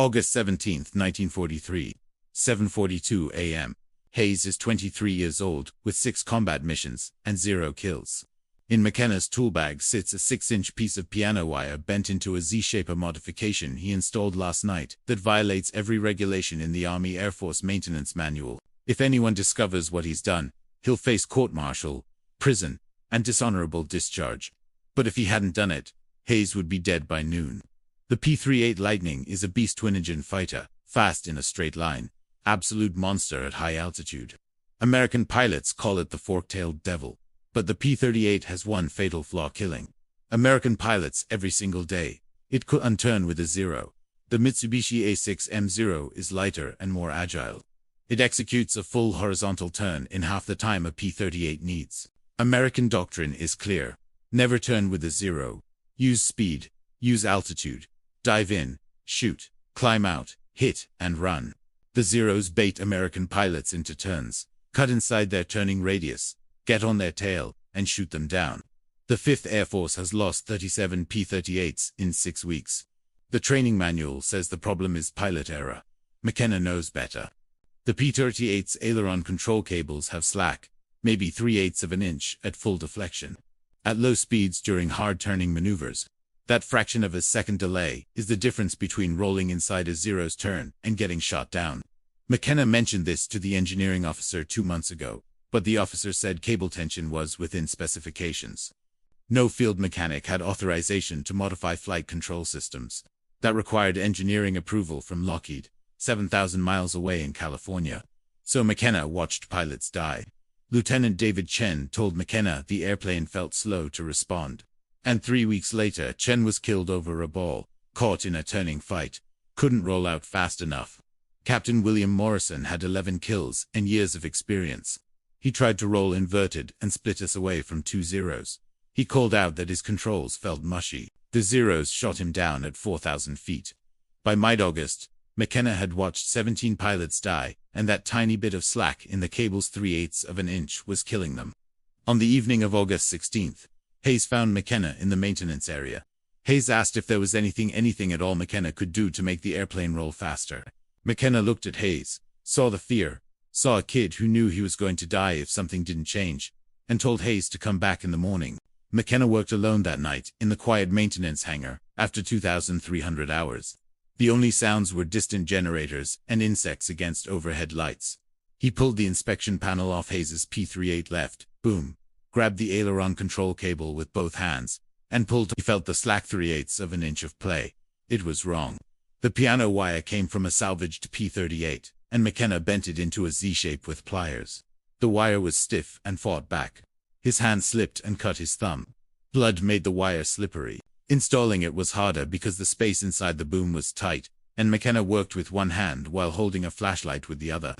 August 17, 1943, 7:42 a.m. Hayes is 23 years old, with 6 combat missions and 0 kills. In McKenna's toolbag sits a 6-inch piece of piano wire bent into a Z-shaper modification he installed last night that violates every regulation in the Army Air Force maintenance manual. If anyone discovers what he's done, he'll face court-martial, prison, and dishonorable discharge. But if he hadn't done it, Hayes would be dead by noon. The P-38 Lightning is a beast twin-engine fighter, fast in a straight line, absolute monster at high altitude. American pilots call it the fork-tailed devil. But the P-38 has one fatal flaw: killing American pilots every single day. It could unturn with a 0. The Mitsubishi A6M0 is lighter and more agile. It executes a full horizontal turn in half the time a P-38 needs. American doctrine is clear. Never turn with a 0. Use speed, use altitude, dive in, shoot, climb out, hit, and run. The Zeros bait American pilots into turns, cut inside their turning radius, get on their tail, and shoot them down. The 5th Air Force has lost 37 P-38's in 6 weeks. The training manual says the problem is pilot error. McKenna knows better. The P-38's aileron control cables have slack, maybe 3/8 of an inch at full deflection. At low speeds during hard turning maneuvers, that fraction of a second delay is the difference between rolling inside a Zero's turn and getting shot down. McKenna mentioned this to the engineering officer 2 months ago, but the officer said cable tension was within specifications. No field mechanic had authorization to modify flight control systems. That required engineering approval from Lockheed, 7,000 miles away in California. So McKenna watched pilots die. Lieutenant David Chen told McKenna the airplane felt slow to respond. And 3 weeks later, Chen was killed over a ball, caught in a turning fight, couldn't roll out fast enough. Captain William Morrison had 11 kills and years of experience. He tried to roll inverted and split us away from 2 Zeros. He called out that his controls felt mushy. The Zeros shot him down at 4,000 feet. By mid-August, McKenna had watched 17 pilots die, and that tiny bit of slack in the cable's 3/8 of an inch was killing them. On the evening of August 16th, Hayes found McKenna in the maintenance area. Hayes asked if there was anything at all McKenna could do to make the airplane roll faster. McKenna looked at Hayes, saw the fear, saw a kid who knew he was going to die if something didn't change, and told Hayes to come back in the morning. McKenna worked alone that night in the quiet maintenance hangar after 2,300 hours. The only sounds were distant generators and insects against overhead lights. He pulled the inspection panel off Hayes's P-38 left, boom, grabbed the aileron control cable with both hands, and pulled. He felt the slack 3/8 of an inch of play. It was wrong. The piano wire came from a salvaged P-38, and McKenna bent it into a Z-shape with pliers. The wire was stiff and fought back. His hand slipped and cut his thumb. Blood made the wire slippery. Installing it was harder because the space inside the boom was tight, and McKenna worked with one hand while holding a flashlight with the other.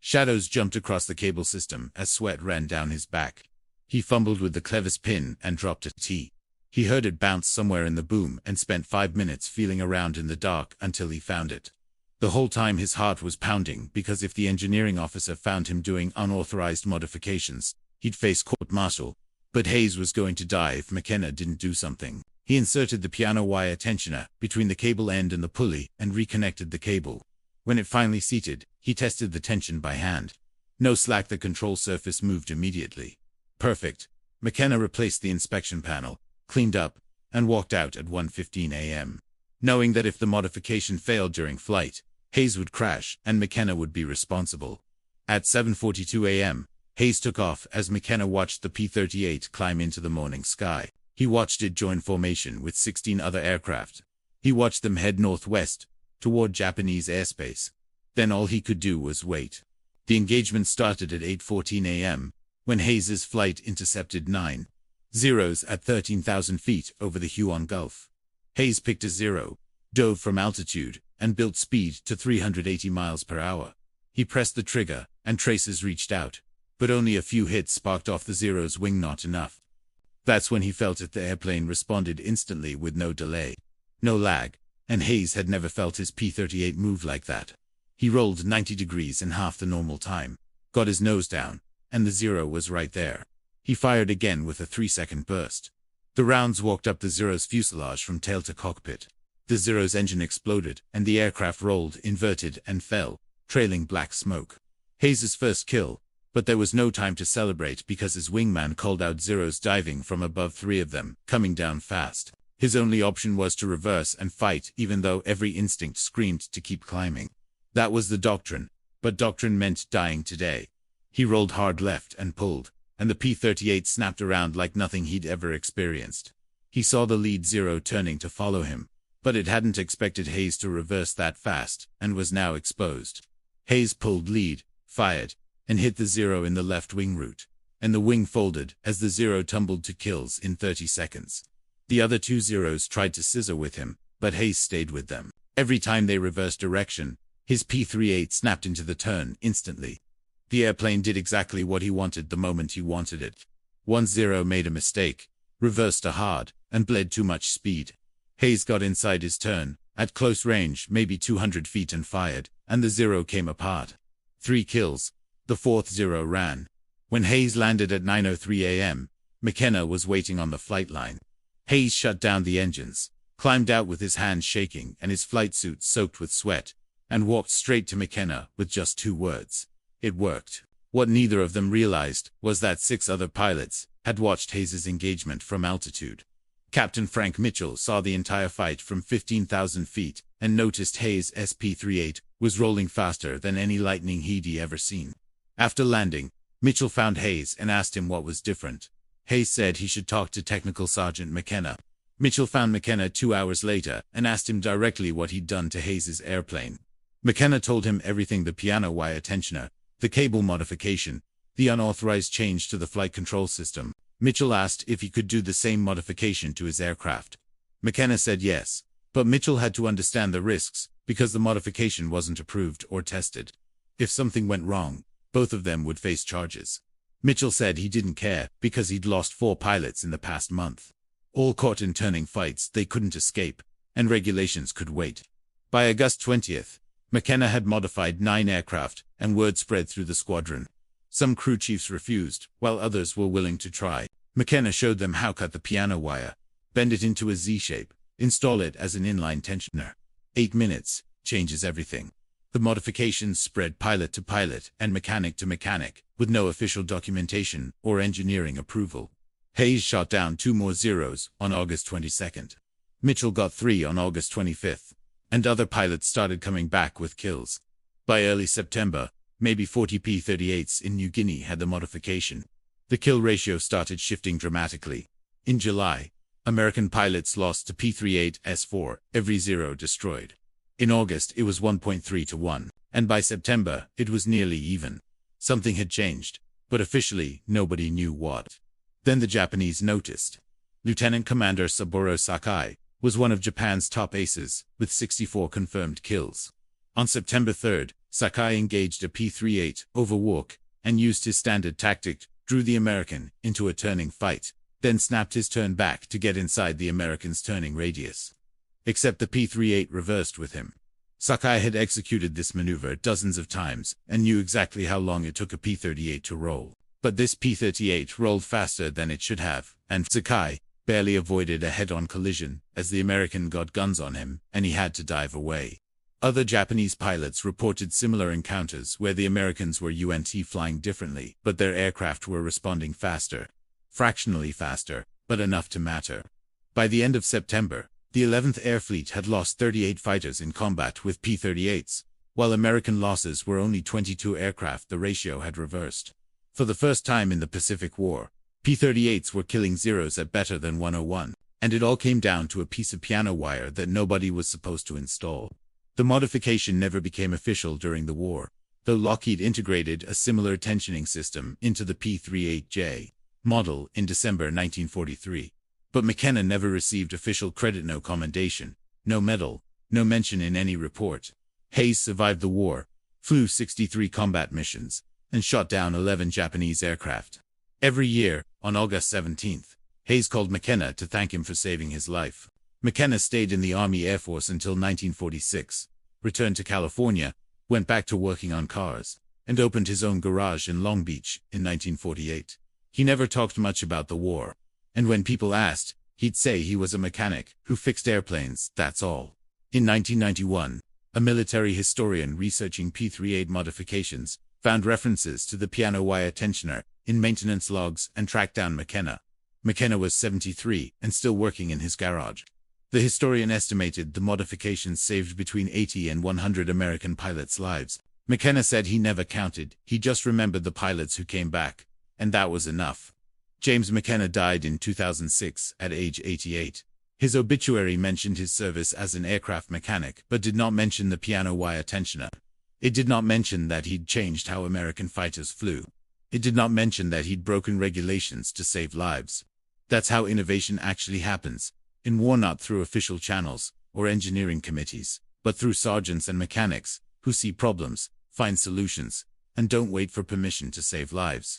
Shadows jumped across the cable system as sweat ran down his back. He fumbled with the clevis pin and dropped a T. He heard it bounce somewhere in the boom and spent 5 minutes feeling around in the dark until he found it. The whole time his heart was pounding because if the engineering officer found him doing unauthorized modifications, he'd face court-martial. But Hayes was going to die if McKenna didn't do something. He inserted the piano wire tensioner between the cable end and the pulley and reconnected the cable. When it finally seated, he tested the tension by hand. No slack. The control surface moved immediately. Perfect. McKenna replaced the inspection panel, cleaned up, and walked out at 1:15 a.m. knowing that if the modification failed during flight, Hayes would crash and McKenna would be responsible. At 7:42 a.m., Hayes took off as McKenna watched the P-38 climb into the morning sky. He watched it join formation with 16 other aircraft. He watched them head northwest, toward Japanese airspace. Then all he could do was wait. The engagement started at 8:14 a.m., when Hayes's flight intercepted 9 Zeros at 13,000 feet over the Huon Gulf. Hayes picked a 0, dove from altitude, and built speed to 380 miles per hour. He pressed the trigger, and traces reached out, but only a few hits sparked off the Zero's wing, not enough. That's when he felt it. The airplane responded instantly with no delay, no lag, and Hayes had never felt his P-38 move like that. He rolled 90 degrees in half the normal time, got his nose down, and the Zero was right there. He fired again with a 3-second burst. The rounds walked up the Zero's fuselage from tail to cockpit. The Zero's engine exploded, and the aircraft rolled, inverted, and fell, trailing black smoke. Hayes's first kill, but there was no time to celebrate because his wingman called out Zeros diving from above 3 of them, coming down fast. His only option was to reverse and fight, even though every instinct screamed to keep climbing. That was the doctrine, but doctrine meant dying today. He rolled hard left and pulled, and the P-38 snapped around like nothing he'd ever experienced. He saw the lead Zero turning to follow him, but it hadn't expected Hayes to reverse that fast, and was now exposed. Hayes pulled lead, fired, and hit the Zero in the left wing root, and the wing folded as the Zero tumbled to kills in 30 seconds. The other 2 Zeros tried to scissor with him, but Hayes stayed with them. Every time they reversed direction, his P-38 snapped into the turn instantly. The airplane did exactly what he wanted the moment he wanted it. One Zero made a mistake, reversed too hard, and bled too much speed. Hayes got inside his turn, at close range, maybe 200 feet, and fired, and the Zero came apart. 3 kills. The 4th Zero ran. When Hayes landed at 9:03 a.m., McKenna was waiting on the flight line. Hayes shut down the engines, climbed out with his hands shaking and his flight suit soaked with sweat, and walked straight to McKenna with just 2 words. It worked. What neither of them realized was that 6 other pilots had watched Hayes's engagement from altitude. Captain Frank Mitchell saw the entire fight from 15,000 feet and noticed Hayes' SP-38 was rolling faster than any lightning he'd ever seen. After landing, Mitchell found Hayes and asked him what was different. Hayes said he should talk to Technical Sergeant McKenna. Mitchell found McKenna 2 hours later and asked him directly what he'd done to Hayes's airplane. McKenna told him everything: the piano wire tensioner, the cable modification, the unauthorized change to the flight control system. Mitchell asked if he could do the same modification to his aircraft. McKenna said yes, but Mitchell had to understand the risks because the modification wasn't approved or tested. If something went wrong, both of them would face charges. Mitchell said he didn't care because he'd lost 4 pilots in the past month. All caught in turning fights they couldn't escape, and regulations could wait. By August 20th, McKenna had modified 9 aircraft, and word spread through the squadron. Some crew chiefs refused, while others were willing to try. McKenna showed them how: cut the piano wire, bend it into a Z-shape, install it as an inline tensioner. 8 minutes changes everything. The modifications spread pilot to pilot and mechanic to mechanic, with no official documentation or engineering approval. Hayes shot down 2 more Zeros on August 22nd. Mitchell got 3 on August 25th, and other pilots started coming back with kills. By early September, maybe 40 P-38's in New Guinea had the modification. The kill ratio started shifting dramatically. In July, American pilots lost to P-38's 4, every Zero destroyed. In August it was 1.3 to 1, and by September it was nearly even. Something had changed, but officially nobody knew what. Then the Japanese noticed. Lieutenant Commander Saburo Sakai was one of Japan's top aces, with 64 confirmed kills. On September 3rd, Sakai engaged a P-38 over walk and used his standard tactic, drew the American into a turning fight, then snapped his turn back to get inside the American's turning radius. Except the P-38 reversed with him. Sakai had executed this maneuver dozens of times and knew exactly how long it took a P-38 to roll. But this P-38 rolled faster than it should have, and Sakai barely avoided a head-on collision as the American got guns on him and he had to dive away. Other Japanese pilots reported similar encounters where the Americans were flying differently, but their aircraft were responding faster. Fractionally faster, but enough to matter. By the end of September, the 11th Air Fleet had lost 38 fighters in combat with P-38's, while American losses were only 22 aircraft. The ratio had reversed. For the first time in the Pacific War, P-38's were killing Zeros at better than 101, and it all came down to a piece of piano wire that nobody was supposed to install. The modification never became official during the war, though Lockheed integrated a similar tensioning system into the P-38J model in December 1943. But McKenna never received official credit, no commendation, no medal, no mention in any report. Hayes survived the war, flew 63 combat missions, and shot down 11 Japanese aircraft. Every year, on August 17th, Hayes called McKenna to thank him for saving his life. McKenna stayed in the Army Air Force until 1946, returned to California, went back to working on cars, and opened his own garage in Long Beach in 1948. He never talked much about the war, and when people asked, he'd say he was a mechanic who fixed airplanes, that's all. In 1991, a military historian researching P-38 modifications found references to the piano wire tensioner in maintenance logs and tracked down McKenna. McKenna was 73 and still working in his garage. The historian estimated the modifications saved between 80 and 100 American pilots' lives. McKenna said he never counted, he just remembered the pilots who came back, and that was enough. James McKenna died in 2006 at age 88. His obituary mentioned his service as an aircraft mechanic, but did not mention the piano wire tensioner. It did not mention that he'd changed how American fighters flew. It did not mention that he'd broken regulations to save lives. That's how innovation actually happens, in war, not through official channels or engineering committees, but through sergeants and mechanics who see problems, find solutions, and don't wait for permission to save lives.